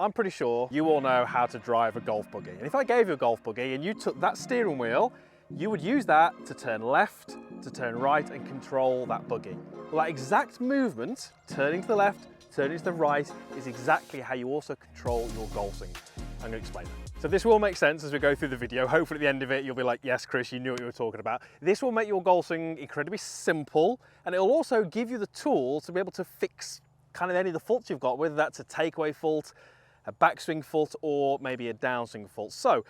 I'm pretty sure you all know how to drive a golf buggy. And if I gave you a golf buggy and you took that steering wheel, you would use that to turn left, to turn right and control that buggy. Well, that exact movement, turning to the left, turning to the right, is exactly how you also control your golf swing. I'm going to explain that. So this will make sense as we go through the video. Hopefully at the end of it, you'll be like, yes, Chris, you knew what you were talking about. This will make your golf swing incredibly simple, and it will also give you the tools to be able to fix kind of any of the faults you've got, whether that's a takeaway fault, a backswing fault, or maybe a downswing fault. So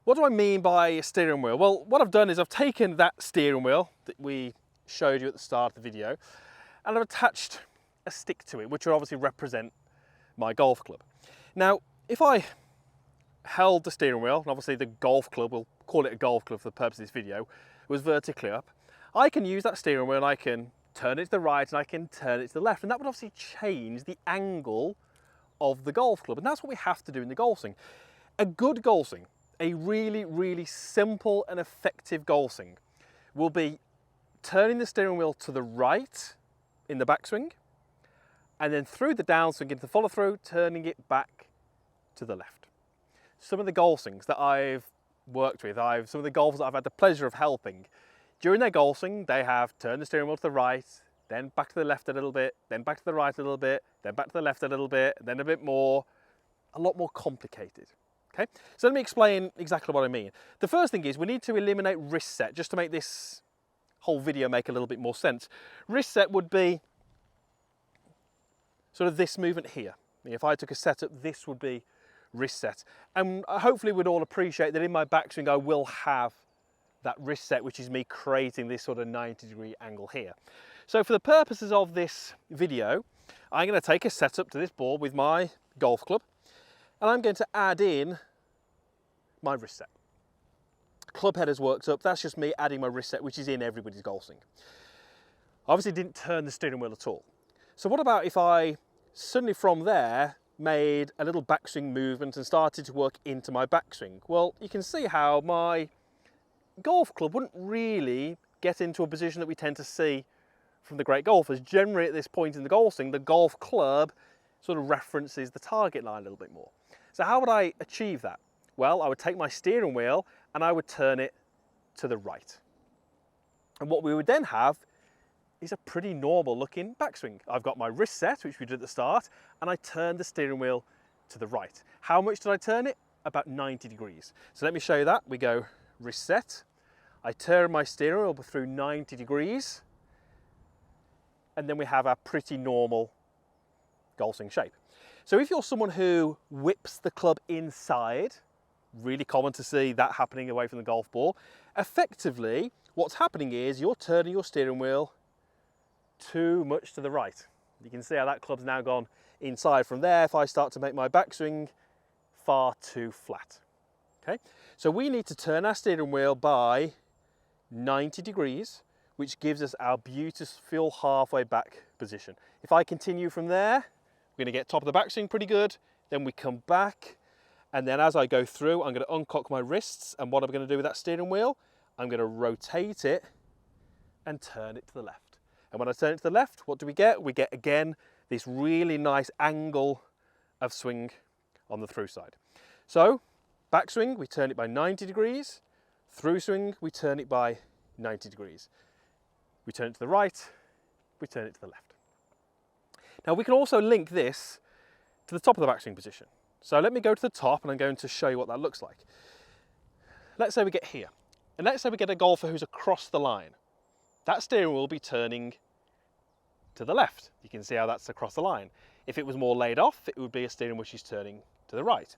what do I mean by a steering wheel? Well, what I've done is I've taken that steering wheel that we showed you at the start of the video, and I've attached a stick to it, which will obviously represent my golf club. Now, if I held the steering wheel, and obviously the golf club, we'll call it a golf club for the purpose of this video, was vertically up, I can use that steering wheel and I can turn it to the right and I can turn it to the left, and that would obviously change the angle of the golf club, and that's what we have to do in the golf swing. A good golf swing, a really, really simple and effective golf swing, will be turning the steering wheel to the right in the backswing, and then through the downswing into the follow through, turning it back to the left. Some of the golf swings that I've worked with, some of the golfers that I've had the pleasure of helping, during their golf swing, they have turned the steering wheel to the right, then back to the left a little bit, then back to the right a little bit, then back to the left a little bit, then a bit more, a lot more complicated. Okay, so let me explain exactly what I mean. The first thing is we need to eliminate wrist set, just to make this whole video make a little bit more sense. Wrist set would be sort of this movement here. If I took a setup, this would be wrist set. And hopefully we'd all appreciate that in my backswing I will have that wrist set, which is me creating this sort of 90-degree angle here. So for the purposes of this video, I'm going to take a setup to this ball with my golf club, and I'm going to add in my wrist set. Club head has worked up, that's just me adding my wrist set, which is in everybody's golf swing. Obviously didn't turn the steering wheel at all. So what about if I suddenly from there made a little backswing movement and started to work into my backswing? Well, you can see how my golf club wouldn't really get into a position that we tend to see from the great golfers. Generally at this point in the golf swing, the golf club sort of references the target line a little bit more. So how would I achieve that? Well, I would take my steering wheel and I would turn it to the right. And what we would then have is a pretty normal looking backswing. I've got my wrist set, which we did at the start, and I turned the steering wheel to the right. How much did I turn it? About 90 degrees. So let me show you that. We go wrist set, I turn my steering wheel through 90 degrees, and then we have our pretty normal golf swing shape. So if you're someone who whips the club inside, really common to see that happening away from the golf ball, effectively what's happening is you're turning your steering wheel too much to the right. You can see how that club's now gone inside. From there, if I start to make my backswing, far too flat. Okay, so we need to turn our steering wheel by 90 degrees, which gives us our beautiful halfway back position. If I continue from there, we're going to get top of the backswing pretty good, then we come back, and then as I go through, I'm going to uncock my wrists, and what I'm going to do with that steering wheel, I'm going to rotate it and turn it to the left. And when I turn it to the left, what do we get? We get, again, this really nice angle of swing on the through side. So, backswing, we turn it by 90 degrees. Through swing, we turn it by 90 degrees. We turn it to the right, we turn it to the left. Now, we can also link this to the top of the backswing position. So let me go to the top, and I'm going to show you what that looks like. Let's say we get here, and let's say we get a golfer who's across the line. That steering wheel will be turning to the left. You can see how that's across the line. If it was more laid off, it would be a steering which is turning to the right.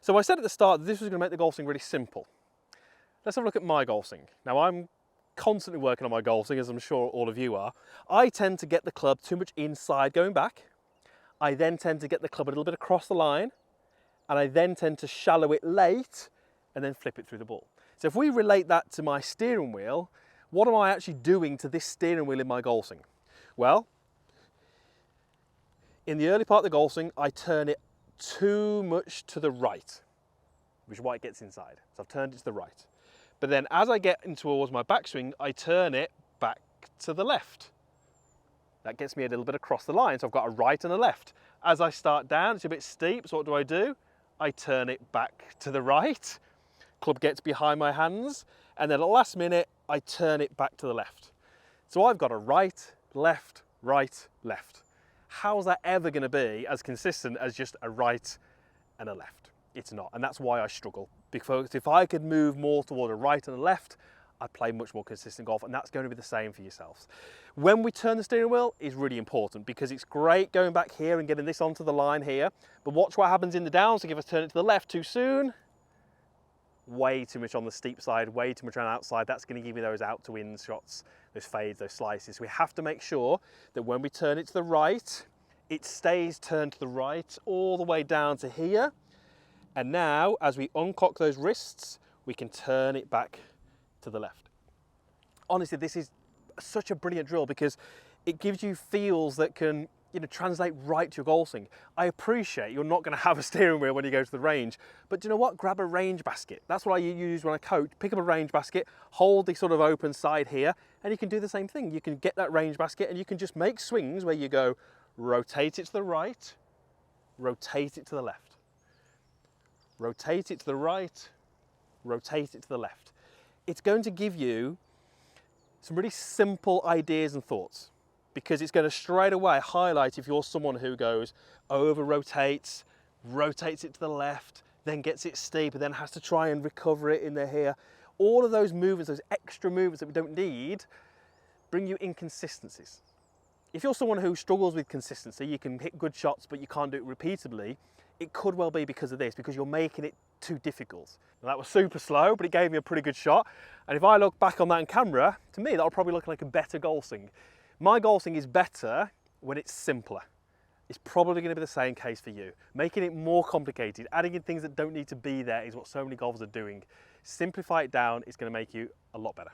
So I said at the start that this was going to make the golf swing really simple. Let's have a look at my golf swing. Now, I'm constantly working on my golf swing, as I'm sure all of you are. I tend to get the club too much inside going back. I then tend to get the club a little bit across the line, and I then tend to shallow it late and then flip it through the ball. So if we relate that to my steering wheel, what am I actually doing to this steering wheel in my golf swing? Well, in the early part of the golf swing, I turn it too much to the right, which is why it gets inside. So I've turned it to the right. But then as I get in towards my backswing, I turn it back to the left. That gets me a little bit across the line. So I've got a right and a left. As I start down, it's a bit steep, so what do? I turn it back to the right. Club gets behind my hands, and then at the last minute, I turn it back to the left. So I've got a right, left, right, left. How's that ever going to be as consistent as just a right and a left? It's not, and that's why I struggle. Because if I could move more toward a right and a left, I'd play much more consistent golf, and that's going to be the same for yourselves. When we turn the steering wheel is really important, because it's great going back here and getting this onto the line here, but watch what happens in the downswing if I turn it to the left too soon. Way too much on the steep side, way too much on the outside. That's going to give you those out to in shots, those fades, those slices. We have to make sure that when we turn it to the right, it stays turned to the right all the way down to here. And now, as we uncock those wrists, we can turn it back to the left. Honestly, this is such a brilliant drill because it gives you feels that can, you know, translate right to your golf swing. I appreciate you're not going to have a steering wheel when you go to the range, but do you know what? Grab a range basket. That's what I use when I coach. Pick up a range basket, hold the sort of open side here, and you can do the same thing. You can get that range basket and you can just make swings where you go, rotate it to the right, rotate it to the left. Rotate it to the right, rotate it to the left. It's going to give you some really simple ideas and thoughts, because it's going to straight away highlight if you're someone who goes over rotates, rotates it to the left, then gets it steep and then has to try and recover it in there here. All of those movements, those extra movements that we don't need, bring you inconsistencies. If you're someone who struggles with consistency, you can hit good shots but you can't do it repeatedly, it could well be because of this, because you're making it too difficult. Now, that was super slow, but it gave me a pretty good shot. And if I look back on that on camera, to me, that'll probably look like a better golf swing. My golf swing is better when it's simpler. It's probably going to be the same case for you. Making it more complicated, adding in things that don't need to be there is what so many golfers are doing. Simplify it down, it's going to make you a lot better.